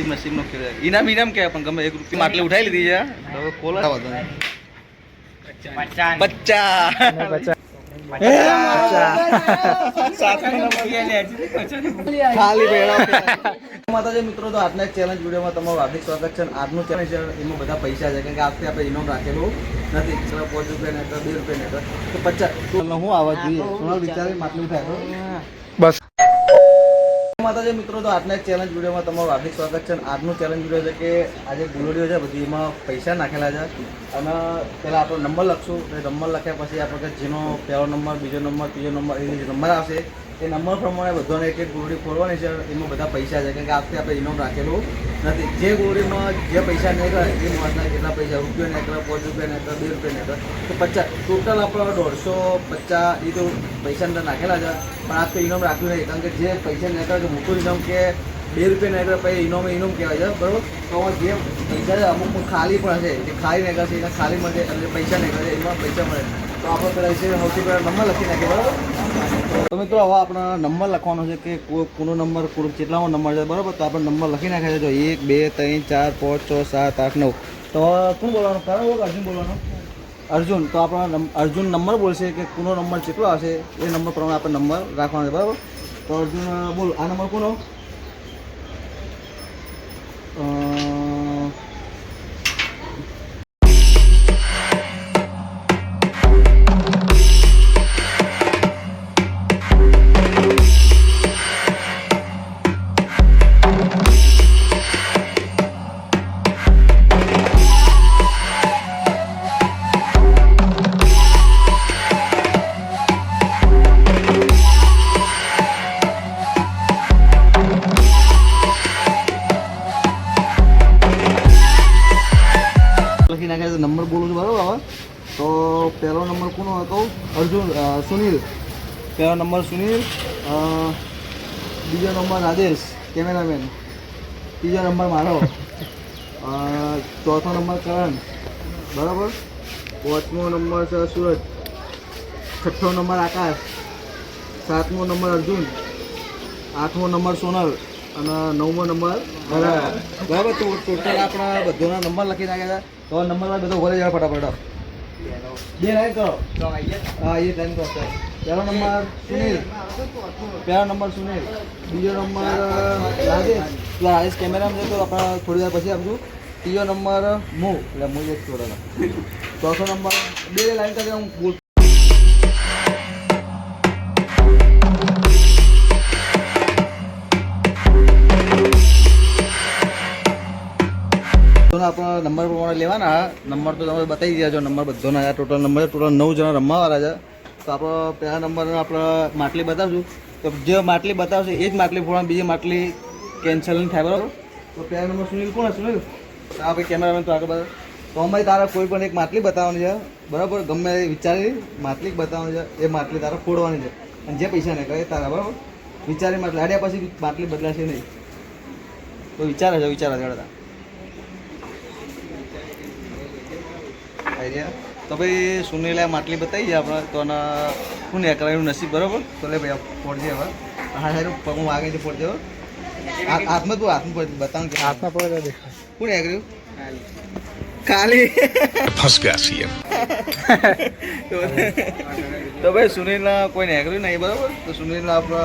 નસીબનો ખેલ ઇનામ ઇનામ કે પણ ગમે 1 રૂપિયા માટલી ઉઠાઈ લીધી છે હવે ખોલો માતાજી મિત્રો તો આજના ચેલેન્જ વિડીયોમાં તમારું હાર્દિક સ્વાગત છે. આજનું ચેલેન્જ છે એમાં બધા પૈસા છે કારણ કે આજથી આપણે ઇનામ રાખેલું નથી. 5 રૂપિયા ને 2 રૂપિયા ને તો 50 હું આવવા જોઈએ સોનલ વિચારી માટલી ઉઠાય બસ. માતાજી મિત્રો તો આજના ચેલેન્જ વિડીયોમાં તમારું હાર્દિક સ્વાગત છે. આજનું ચેલેન્જ વિડીયો છે કે આજે ગુલોડીઓ છે બધી એમાં પૈસા નાખેલા છે અને પહેલાં આપણો નંબર લખશું. નંબર લખ્યા પછી આપણે જેનો પહેલો નંબર, બીજો નંબર, ત્રીજો નંબર એ જે નંબર આવશે એ નંબર પ્રમાણે બધાને એક એક ગોળી ફોડવાની છે. એમાં બધા પૈસા છે કારણ કે આજથી આપણે ઇનામ રાખેલું નથી. જે ગોળીમાં જે પૈસા નીકળે એ માસના કેટલા પૈસા, રૂપિયા નીકળે, 5 રૂપિયા નીકળે, 2 રૂપિયા નીકળે તો 50 ટોટલ આપણો 150 એ તો પૈસા અંદર નાખેલા છે. પણ આજ તો ઇનામ રાખ્યું નહીં કારણ કે જે પૈસા નીકળે કે મોટું ઇનામ કે 2 રૂપિયા નીકળે પછી ઇનામ કહેવાય છે બરાબર. તો જે પૈસા છે અમુક ખાલી પણ હશે જે ખાલી નીકળશે એને ખાલી મળે એટલે પૈસા નીકળે એમાં પૈસા મળે. તો આપણે પહેલાં સૌથી પહેલાં નંબર લખી નાખીએ બરાબર. તો મિત્રો હવે આપણે નંબર લખવાનો છે કે કોનો નંબર કેટલામો નંબર છે બરાબર. તો આપણે નંબર લખી નાખ્યા છે જો 1 2 3 4 5 6 7 8 9. તો કોણ બોલવાનું? કારણ અર્જુન બોલવાનો. અર્જુન. તો આપણા અર્જુન નંબર બોલશે કે કોનો નંબર કેટલો આવશે એ નંબર પ્રમાણે આપણે નંબર રાખવાનો છે બરાબર. તો અર્જુન બોલ આ નંબર કોનો? લખી નાખ્યા નંબર બોલું છું બરાબર. હવે તો પહેલો નંબર કોનો હતો? અર્જુન. સુનિલ. પહેલો નંબર સુનિલ. બીજો નંબર રાજેશ કેમેરામેન. ત્રીજો નંબર મારો. ચોથો નંબર કરણ બરાબર. પાંચમો નંબર છે સુરજ. છઠ્ઠો નંબર આકાશ. સાતમો નંબર અર્જુન. આઠમો નંબર સોનલ અને 9મો નંબર બરાબર. તો ટોટલ આપણા બધાના નંબર લખી નાખ્યા હતા. તો નંબર બધો ભરી જાય ફટાફટ. બે લાઈન કરો. હા એ લાઈન કરો. પહેલો નંબર સુનિલ. પહેલો નંબર સુનિલ. બીજો નંબર રાજેશ. રાજેશ કેમેરામાં છે તો આપણે થોડી વાર પછી આપશું. ત્રીજો નંબર હું એટલે હું એક છોડેલા. ચોથો નંબર બે લાઈન કરી હું બોલ. આપણા નંબર પ્રમાણે લેવાના. નંબર તો તમે બતાવી દીધા છો. નંબર બધાના ટોટલ નંબર ટોટલ 9 જણા રમવાવાળા છે. તો આપણો પહેલા નંબર આપણે માટલી બતાવશું. તો જે માટલી બતાવશે એ જ માટલી ફોડવાની, બીજી માટલી કેન્સલ નહીં થાય બરાબર. તો પહેલા નંબર સુનિલ કોણ? સુનિલ આ ભાઈ કેમેરામેન તો આગળ બધા. તો અમારી તારે કોઈ પણ એક માટલી બતાવવાની છે બરાબર. ગમે વિચારી માટલી બતાવવાની છે એ માટલી તારે ફોડવાની છે અને જે પૈસા નહીં કરે તારા બરાબર. વિચારી માટલી હાડ્યા પછી માટલી બદલાશે નહીં. તો વિચારે છે જડતા. તો ભાઈ સુનિલે માટલી બતાવી છે આપણે. તો શું ને કરાયું નસીબ બરાબર. તો લે ભાઈ ફોડજે હવે. હા સારું પગ વાગે છે ફોડજે હવે. હાથમાં તું હાથમાં બતાવું કે હાથમાં પડે દેખાય. કોણ કર્યું? ખાલી ફસ ગયા છીએ. તો ભાઈ સુનિલના કોઈ નેગર્યું નહીં બરાબર. તો સુનિલના આપણે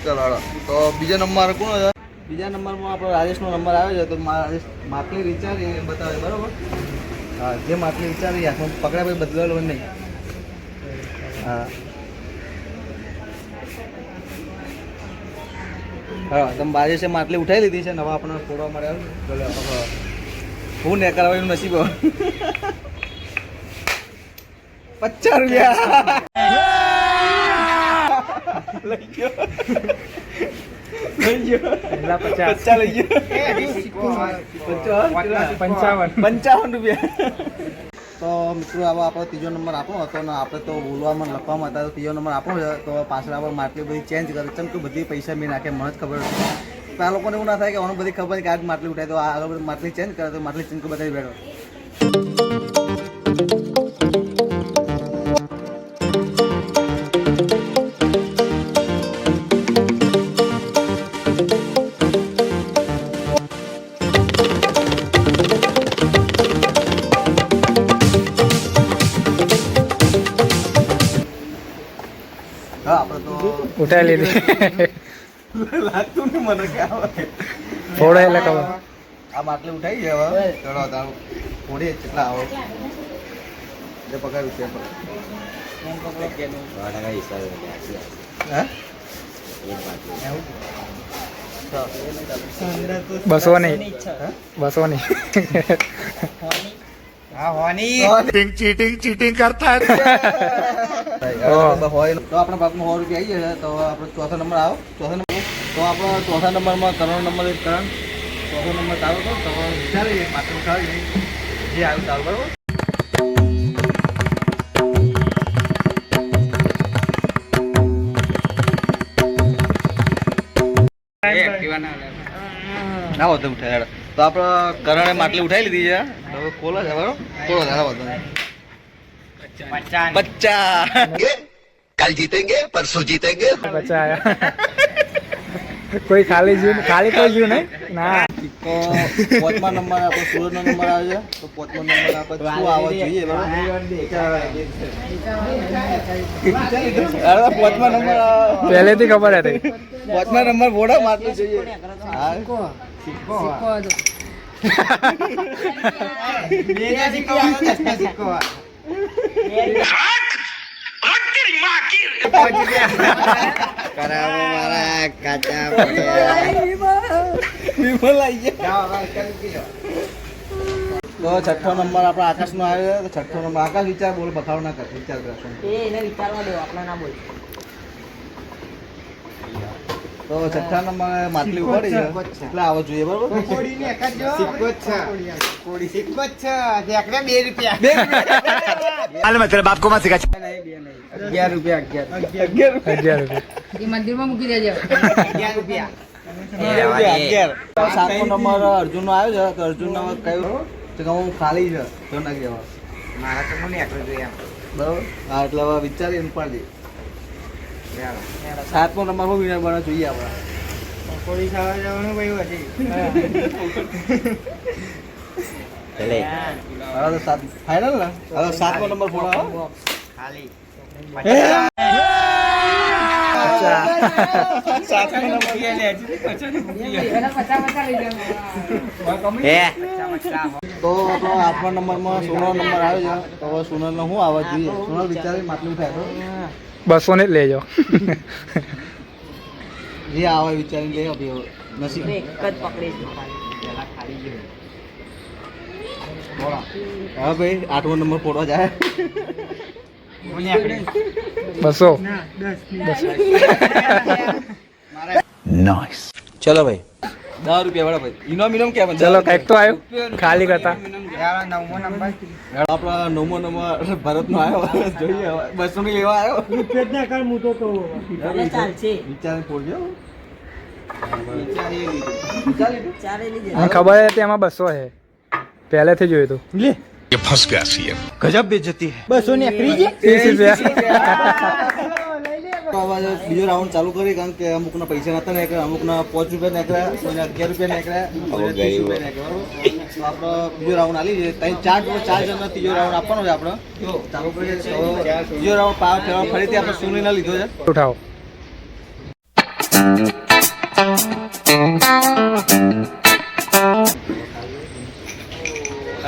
ચલો. તો બીજા નંબર કોણ હતા? બીજા નંબરમાં આપણો રાજેશનો નંબર આવે છે. તો રાજેશ માટલી વિચારી બતાવે બરાબર. હા જે માટલી વિચારી હાથમાં પકડ્યા પછી બદલાવેલો નહીં. હા હા તમે બાજે માટલી ઉઠાવી લીધી છે. નવા આપણને ફોડવા મળ્યા. હું ને કરાવવાનું નસીબ 50 રૂપિયા લઈ ગયો. લઈ ગયો 50 લઈ ગયો. 55 રૂપિયા. તો મિત્રો આવો આપણો ત્રીજો નંબર આપણો હતો ને આપણે તો બોલવામાં લખવામાં હતા. તો ત્રીજો નંબર આપણો છે. તો પાછળ આપણે માટલી બધી ચેન્જ કરી ચમ કે બધી પૈસા મેં નાખે મને જ ખબર હતી. તો આ લોકોને એવું ના થાય કે મને બધી ખબર કે આજ માટલી ઉઠાય તો આ લોકો માટલી ચેન્જ કરે તો માટલી ચેન્જ બતાવી બેઠો. ઉઠાઈ લીધી લાગતું ને મને કે આવે થોડો એટલે ખબર આ માટલી ઉઠાઈ ગયા હવે ચલો તારું થોડી કેટલા આવો જે પગાર છે હા 200 નહીં 200 નહીં चीटिंग करता है હોય તો આપણા ભાગમાં 100 રૂપિયા આવી જાય તો આપણો ચોથો નંબર આવો ચોથો નંબર તો આપણો ચોથા નંબરમાં કરણ નંબર એક કરણ ચોથો નંબર ચાલુ કરો તો વિચારીએ માટલું ઉઠાવી જે આવ્યું ચાલુ બરાબર ના વધુ ઉઠાય તો આપણે કરણે માટલી ઉઠાવી લીધી છે હવે ખોલો છે બરાબર ખોલો ધારા વધુ બચ્ચા कल जीतेंगे परसों जीतेंगे બચા આયા કોઈ ખાલી કોઈ જીવ નહીં ના તો પાંચમા નંબર આપણો સુરતનો નંબર આવે છે તો પાંચમો નંબર આપણે શું આવવા જોઈએ બરાબર પાંચમા નંબર પહેલેથી ખબર હતી પાંચમા નંબર બોડા માટલું જોઈએ હા करावो मारा काचा વિમલ આવી ગયા તો છઠ્ઠો નંબર આપણો આકાશનો આવ્યો તો છઠ્ઠો નંબર આકાશ વિચાર બોલ બખાડો ના કર વિચાર કરશો તો છઠ્ઠા નંબર માટલી ઉપાડી છે એટલે આવો જોઈએ બરોબર तेरे बाप को मत सिखा 11 રૂપિયા મંદિરમાં મૂકી દેજો 11 રૂપિયા 7મો નંબર અર્જુન નો આવ્યો છે તો અર્જુન નંબર કયો તો કે હું ખાલી છે તો નાખી દેવા મારા તો મને એકલો જોઈએ બરોબર હા એટલે હવે વિચારી ઉપાડી દે 7મો નંબર હું વિનર બનવા જોઈએ આપણે પોલીસ આવવા જવાનું ભાઈ હતી હવે તો 7 ફાઇનલ ને હવે 7મો નંબર ફોડો ખાલી તો આપણો 8મા નંબરમાં સોનલ નંબર આવ્યો છે તો હવે સોનલ નો શું આવવા જોઈએ સોનલ વિચારી માટલું થાય તો 200 ને જ લેજો જે આવે વિચારીને લે અભી નસીબ હા ભાઈ 8મો નંબર ફોડવા જાય 200 नाइस ચલો ભાઈ 10 રૂપિયા વાળા ભાઈ ઇનામ કેમ ચલો કંઈક તો આવ્યું ખાલી કરતા નવમો નંબર આપણા 9મો નંબર ભરત નો આવ્યો જોઈએ 200 ની લેવા આવ્યો વિચારીને ફોડજો મને ખબર હતી એમાં 200 છે પહેલેથી જોયું હતું ये फंस गया सीएम ગજબ બેइज्जती है 200 ની એકરી 30 રૂપિયા બીજો રાઉન્ડ ચાલુ કરી કારણ કે અમુકના પૈસા નતા ને અમુકના 5 રૂપિયા નીકળ્યા કોઈને 11 રૂપિયા નીકળ્યા કોઈને 30 રૂપિયા નીકળ્યા બરોબર તો આપણો બીજો રાઉન્ડ આલી છે ત્રણ ચાર જણનો ત્રીજો રાઉન્ડ આપવાનો છે આપણો ચાલુ કરીએ બીજો રાઉન્ડ પાવર ફેરવા ફરીથી આપણે સુનીને લીધો છે ઉઠાવો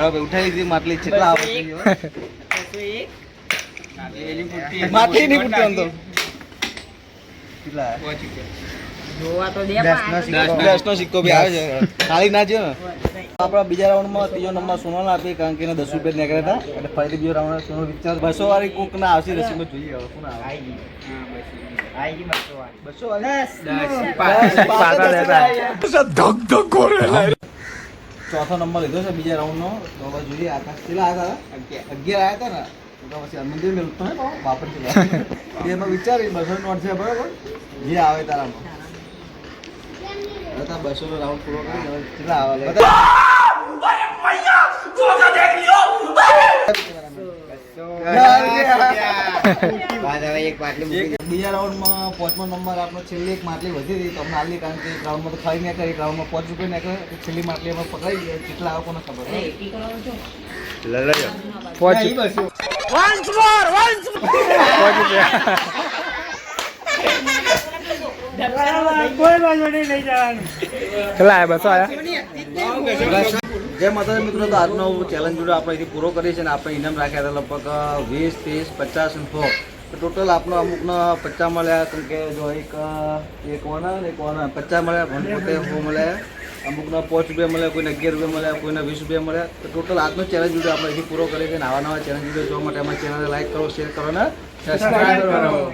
હવે ઉઠાઈ લીધી માટલી કેટલા આવે માટલી નહીં પૂછતો આમ તો કેટલા જોવા તો દે 10 નો સિક્કો બી આવે છે ખાલી ના છે ને આપણા બીજા રાઉન્ડમાં ત્રીજો નંબર સોનલ આપી કારણ કે એને 10 રૂપિયા નીકળ્યા હતા એટલે ફરીથી બીજો રાઉન્ડ સોનલ વિચાર 200 વાળી કોક ના આવશે રસીમાં જોઈએ હવે કોણ આવે આઈ ગઈ 200 200 પાછા લેતા धक धक हो रहा है ચોથો નંબર લીધો છે બીજા રાઉન્ડનો તો હવે જોઈએ આકાશ કેટલા આવ્યા હતા 11 આવ્યા હતા ને તો પછી મંદિર મેળવતો હે વાપરથી એમાં વિચારી 200 નોટ છે બરાબર જે આવે તારામાં હવે 200 નો રાઉન્ડ પૂરો કરી હવે કેટલા આવે એક માટલી મૂકી બીજા રાઉન્ડમાં 5મો નંબર આપણો છેલ્લી એક માટલી વધી હતી તો અમને આલી કારણ કે એક રાઉન્ડમાં તો ખાઈ નહીં કરી રાઉન્ડમાં 5 રૂપિયા નીકળે તો છેલ્લી માટલી અમે પકડાઈ ગઈ કેટલા આવે કોને ખબર પહોંચ રૂપિયા કેટલા આયા 200 આયા જય માતાજી મિત્રો, તો આજનો ચેલેન્જ વિડીયો આપણે અહીંથી પૂરો કરીએ છીએ અને આપણે ઇનામ રાખ્યા હતા લગભગ 20, 30, 50 અને 100. તો ટોટલ આપણો અમુકનો 50 મળ્યા, કેમ કે જો એક ઓના ને એક ઓના 50 મળ્યા, પોતે 100 મળ્યા, અમુકનો 5 રૂપિયા મળ્યા, કોઈને 11 રૂપિયા મળ્યા, કોઈને 20 રૂપિયા મળ્યા. તો ટોટલ આજનો ચેલેન્જ વિડીયો આપણે અહીંથી પૂરો કરીએ છીએ. નવા ચેલેન્જ વિડીયો જોવા માટે અમારી ચેનલને લાઈક કરો, શેર કરો ને સબસ્ક્રાઈબ કરો.